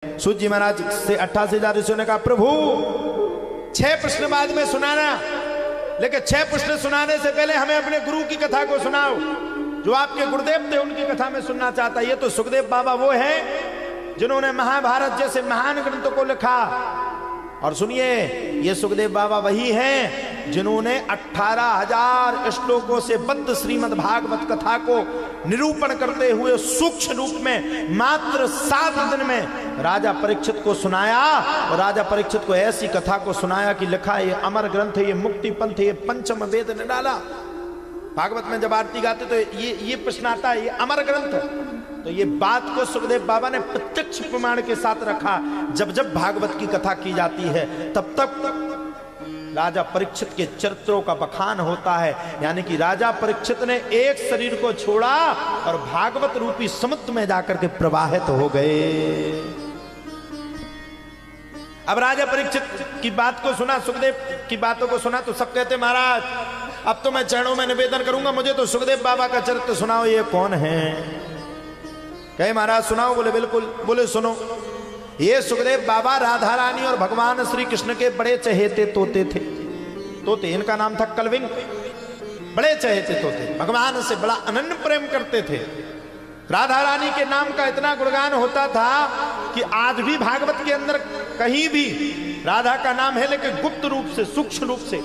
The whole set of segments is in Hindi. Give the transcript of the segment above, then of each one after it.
सूत जी महाराज से 88,000 ऋषियों ने कहा प्रभु 6 प्रश्न बाद में सुनाना, लेकिन 6 प्रश्न सुनाने से पहले हमें अपने गुरु की कथा को सुनाओ, जो आपके गुरुदेव थे उनकी कथा में सुनना चाहता। ये तो सुखदेव बाबा वो है जिन्होंने महाभारत जैसे महान ग्रंथों को लिखा। और सुनिए, ये सुखदेव बाबा वही हैं जिन्होंने 18,000 श्लोकों से बद्ध श्रीमद् भागवत कथा को निरूपण करते हुए सूक्ष्म रूप में मात्र 7 दिन में राजा परीक्षित को सुनाया। और राजा परीक्षित को ऐसी कथा को सुनाया कि लिखा ये अमर ग्रंथ है, ये मुक्ति पंथ है, ये पंचम वेद ने डाला। भागवत में जब आरती गाते तो ये प्रश्न आता है, ये अमर ग्रंथ है। तो ये बात को सुखदेव बाबा ने प्रत्यक्ष प्रमाण के साथ रखा। जब जब भागवत की कथा की जाती है तब तक राजा परीक्षित के चरित्रों का बखान होता है। यानी कि राजा परीक्षित ने एक शरीर को छोड़ा और भागवत रूपी समुद्र में जाकर के प्रवाहित हो गए। अब राजा परीक्षित की बात को सुना, सुखदेव की बातों को सुना तो सब कहते महाराज अब तो मैं चरणों में निवेदन करूंगा, मुझे तो सुखदेव बाबा का चरित्र सुनाओ, ये कौन है? कहे महाराज सुनाओ। बोले बिल्कुल। बोले सुनो, ये सुखदेव बाबा राधा रानी और भगवान श्री कृष्ण के बड़े चहेते तोते थे। तोते, इनका नाम था कलविंग। बड़े चहेते तोते, भगवान से बड़ा अनन्य प्रेम करते थे। राधा रानी के नाम का इतना गुणगान होता था कि आज भी भागवत के अंदर कहीं भी राधा का नाम है, लेकिन गुप्त रूप से, सूक्ष्म रूप से,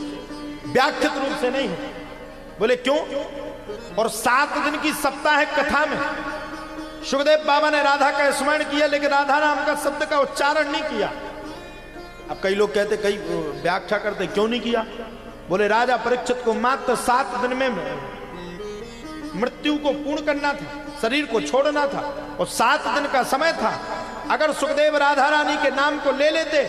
व्याख्यात रूप से नहीं है। बोले क्यों? और 7 दिन की सप्ताह कथा में सुखदेव बाबा ने राधा का स्मरण किया, लेकिन राधा नाम का शब्द का उच्चारण नहीं किया। अब कई लोग कहते, कई व्याख्या करते क्यों नहीं किया? बोले राजा परीक्षित को मात्र 7 दिन में मृत्यु को पूर्ण करना था, शरीर को छोड़ना था, और 7 दिन का समय था। अगर सुखदेव राधा रानी के नाम को ले लेते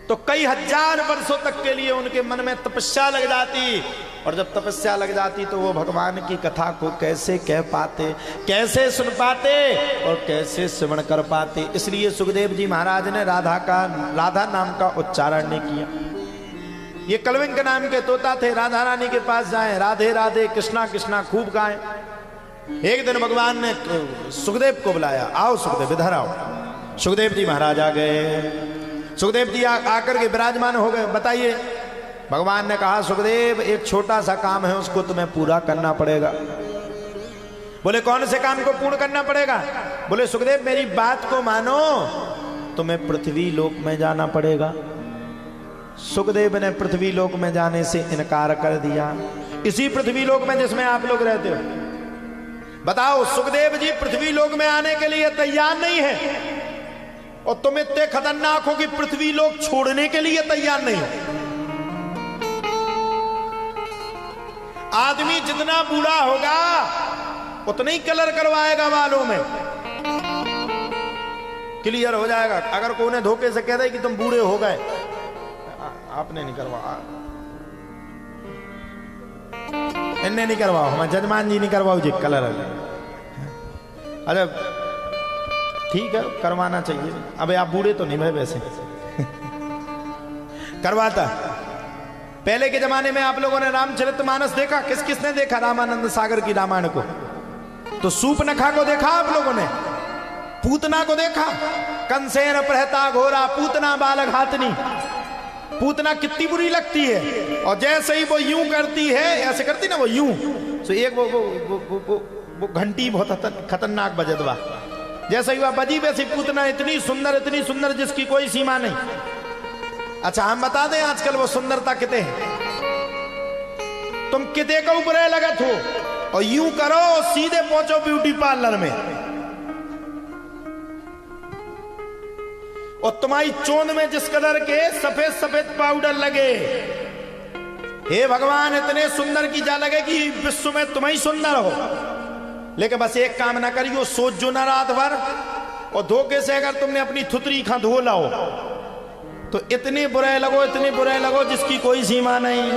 तो कई हजार वर्षों तक के लिए उनके मन में तपस्या लग जाती, और जब तपस्या लग जाती तो वो भगवान की कथा को कैसे कह पाते, कैसे सुन पाते और कैसे श्रवण कर पाते। इसलिए सुखदेव जी महाराज ने राधा नाम का उच्चारण नहीं किया। ये कलविंग के नाम के तोता थे, राधा रानी के पास जाएं, राधे राधे कृष्णा कृष्णा खूब गाएं। एक दिन भगवान ने सुखदेव को बुलाया, आओ सुखदेव इधर आओ। सुखदेव जी महाराज आ गए। सुखदेव जी आकर के विराजमान हो गए। बताइए। भगवान ने कहा सुखदेव एक छोटा सा काम है, उसको तुम्हें पूरा करना पड़ेगा। बोले कौन से काम को पूर्ण करना पड़ेगा? बोले सुखदेव मेरी बात को मानो, तुम्हें पृथ्वी लोक में जाना पड़ेगा। सुखदेव ने पृथ्वी लोक में जाने से इनकार कर दिया। इसी पृथ्वी लोक में जिसमें आप लोग रहते हो। बताओ, सुखदेव जी पृथ्वी लोक में आने के लिए तैयार नहीं है, और तुम इतने खतरनाक हो कि पृथ्वी लोक छोड़ने के लिए तैयार नहीं हो। आदमी जितना बूढ़ा होगा उतना ही कलर करवाएगा बालों में, क्लियर हो जाएगा। अगर कोई ने धोखे से कह दे कि तुम बूढ़े हो गए, आपने नहीं करवा, इनने नहीं करवाओ, हम जजमान जी नहीं करवाओ जी कलर। अरे ठीक है, करवाना चाहिए। अबे आप बूढ़े तो नहीं भाई वैसे करवाता। पहले के जमाने में आप लोगों ने रामचरितमानस देखा? किस किसने देखा रामानंद सागर की रामायण को? तो सूपनखा को देखा आप लोगों ने? पूतना को देखा? कंसेन प्रहता घोरा पूतना बालघातनी। पूतना कितनी बुरी लगती है, और जैसे ही वो यूं करती है, ऐसे करती ना वो यूं, तो एक वो घंटी बहुत खतरनाक बजदवा, जैसे ही वह बजी वैसी पूतना इतनी सुंदर जिसकी कोई सीमा नहीं। अच्छा हम बता दें आजकल वो सुंदरता किते है? तुम किते का ऊपर लगत हो और यूं करो सीधे पहुंचो ब्यूटी पार्लर में, और तुम्हारी चोंद में जिस कलर के सफेद सफेद पाउडर लगे, हे भगवान इतने सुंदर की जा लगे कि विश्व में तुम ही सुंदर हो। लेकिन बस एक काम ना करियो, सोच जो ना रात भर, और धोखे से अगर तुमने अपनी थुतरी खा धो लाओ तो इतने बुरे लगो जिसकी कोई सीमा नहीं।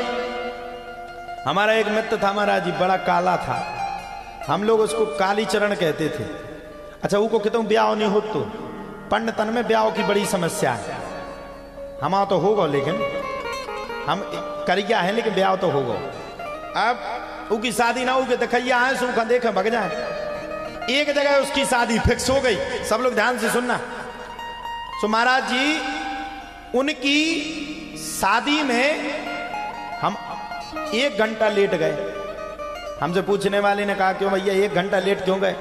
हमारा एक मित्र था महाराज जी, बड़ा काला था, हम लोग उसको काली चरण कहते थे। अच्छा वो को कहते हूँ ब्याह नहीं हो, तो पंडितन में ब्याह की बड़ी समस्या है। हमारा तो होगा, लेकिन हम करिया है, लेकिन ब्याह तो होगा। अब उसकी शादी ना हो के देखिया है, देखे भग जाए। एक जगह उसकी शादी फिक्स हो गई। सब लोग ध्यान से सुनना, सो महाराज जी उनकी शादी में हम 1 घंटा लेट गए। हमसे पूछने वाले ने कहा क्यों भैया 1 घंटा लेट क्यों गए?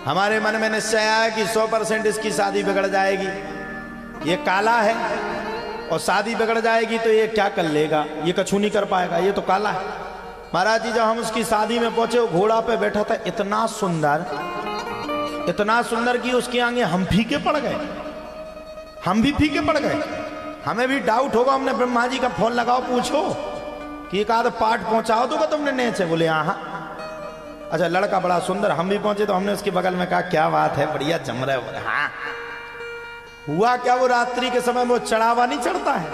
हमारे मन में निश्चय आया कि 100% इसकी शादी बिगड़ जाएगी, ये काला है और शादी बिगड़ जाएगी तो ये क्या कर लेगा, ये कछु नहीं कर पाएगा, ये तो काला है। महाराज जी जब हम उसकी शादी में पहुंचे, वो घोड़ा पे बैठा था, इतना सुंदर कि उसके आगे हम फीके पड़ गए, हम भी फीके पड़ गए। हमें भी डाउट होगा, हमने ब्रह्मा जी का फोन लगाओ, पूछो कि एक आध पाठ पहुंचाओ तो तुमने नीचे? बोले हाँ। अच्छा लड़का बड़ा सुंदर। हम भी पहुंचे तो हमने उसके बगल में कहा क्या बात है, बढ़िया जम रहा है। बोले हाँ। हुआ क्या, वो रात्रि के समय में वो चढ़ावा नहीं चढ़ता है,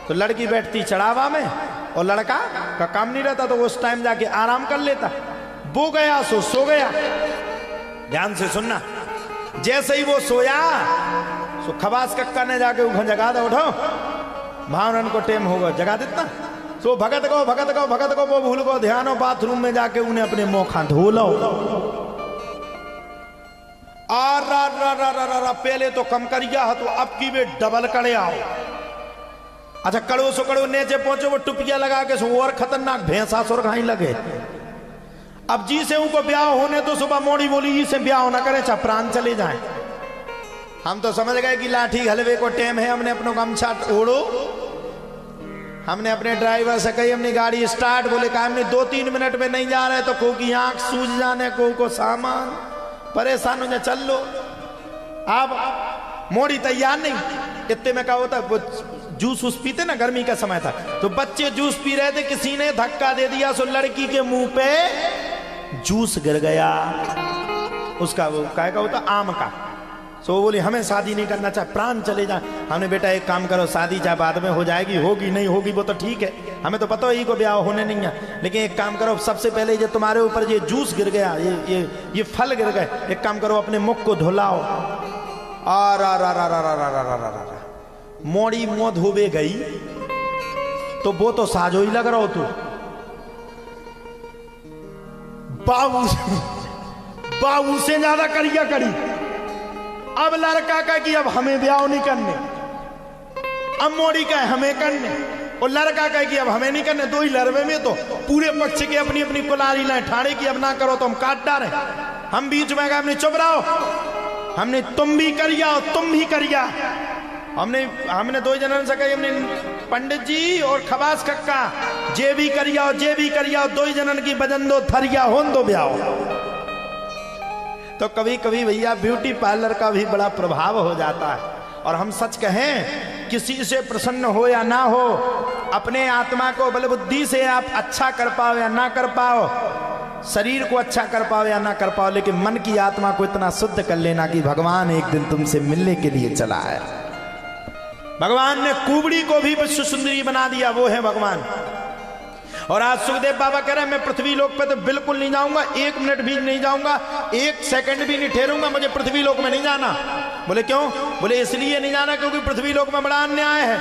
तो लड़की बैठती चढ़ावा में और लड़का का काम नहीं रहता, तो वो उस टाइम जाके आराम कर लेता। वो गया सो गया। ध्यान से सुनना, जैसे ही वो सोया सो खबास कक्का ने जाके उठो जगा दे, उठो भावरन को टेम होगा, जगा देता। सो भगत को वो भूल को ध्यानो, बाथरूम में जाके उन्हें अपने मोखा धो लो। पहले तो कम करिया तो अब की वे डबल करे आओ। अच्छा कड़ो सो कड़ो नीचे पहुंचे, वो टुपिया लगा के सो और खतरनाक भैंसा सुर खाई लगे। अब जी से उनको ब्याह होने तो सुबह मोड़ी बोली जी से ब्याह ना करे, चाहे प्राण चले जाए। हम तो समझ गए कि लाठी हलवे को टेम है, हमने अपनों गमछा ओढ़ो। हमने अपने ड्राइवर से कही अपनी गाड़ी स्टार्ट, बोले कहा हमने 2-3 मिनट में नहीं जा रहे तो को की आंख सूझ जाने, को सामान परेशान हो जाए, चल लो। अब मोड़ी तैयार नहीं, इतने में क्या होता, वो जूस उस पीते ना, गर्मी का समय था तो बच्चे जूस पी रहे थे, किसी ने धक्का दे दिया, सो लड़की के मुंह पे जूस गिर गया। उसका वो काय का होता, आम का। सो बोली हमें शादी नहीं करना, चाहे प्राण चले जाए। हमने बेटा एक काम करो, शादी चाहे बाद में हो जाएगी, होगी नहीं होगी वो तो ठीक है, हमें तो पता है को ब्याह होने नहीं है, लेकिन एक काम करो, सबसे पहले ये तुम्हारे ऊपर ये जूस गिर गया, ये फल गिर गए, एक काम करो अपने मुख को धुलाओ। मोड़ी मुंह धोबे गई तो वो तो साजो ही लग रहा हो तू। बाबू से ज्यादा करिया करी। अब लड़का का कि अब हमें ब्याह नहीं करने, अब मोड़ी का हमें करने, और लड़का का कि अब हमें नहीं करने। दो ही लड़वे में तो पूरे पक्ष के अपनी अपनी कुलारी लाए ठाणे की, अब ना करो तो हम काट डाले। हम बीच में हमने चुप रहो, हमने तुम भी करिया और तुम भी करिया। हमने 2 जनन से कही, हमने पंडित जी और खबास कक्का जे भी करिया और जे भी करिया, 2 जनन की बजन दो थरिया होन दो ब्याह। तो कभी कभी भैया ब्यूटी पार्लर का भी बड़ा प्रभाव हो जाता है। और हम सच कहें, किसी से प्रसन्न हो या ना हो, अपने आत्मा को बल बुद्धि से आप अच्छा कर पाओ या ना कर पाओ, शरीर को अच्छा कर पाओ या ना कर पाओ, लेकिन मन की आत्मा को इतना शुद्ध कर लेना कि भगवान एक दिन तुमसे मिलने के लिए चला है। भगवान ने कुबड़ी को भी विश्व सुंदरी बना दिया, वो है भगवान। और आज सुखदेव बाबा कह रहे हैं मैं पृथ्वी लोक पे तो बिल्कुल नहीं जाऊंगा, 1 मिनट भी नहीं जाऊंगा, 1 सेकंड भी नहीं ठहरूंगा, मुझे पृथ्वी लोक में नहीं जाना। बोले क्यों? बोले इसलिए नहीं जाना क्योंकि पृथ्वी लोक में बड़ा अन्याय है।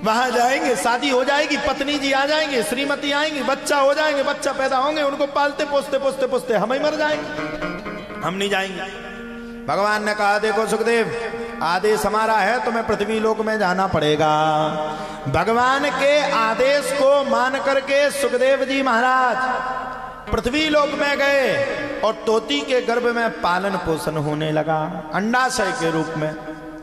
वहां जाएंगे, शादी हो जाएगी, पत्नी जी आ जाएंगे, श्रीमती आएंगी, बच्चा हो जाएंगे, बच्चा पैदा होंगे, उनको पालते पोसते हम ही मर जाएंगे, हम नहीं जाएंगे। भगवान ने कहा देखो सुखदेव, आदेश हमारा है, तुम्हें पृथ्वी लोक में जाना पड़ेगा। भगवान के आदेश को मान करके सुखदेव जी महाराज पृथ्वी लोक में गए और तोती के गर्भ में पालन पोषण होने लगा, अंडाशय के रूप में।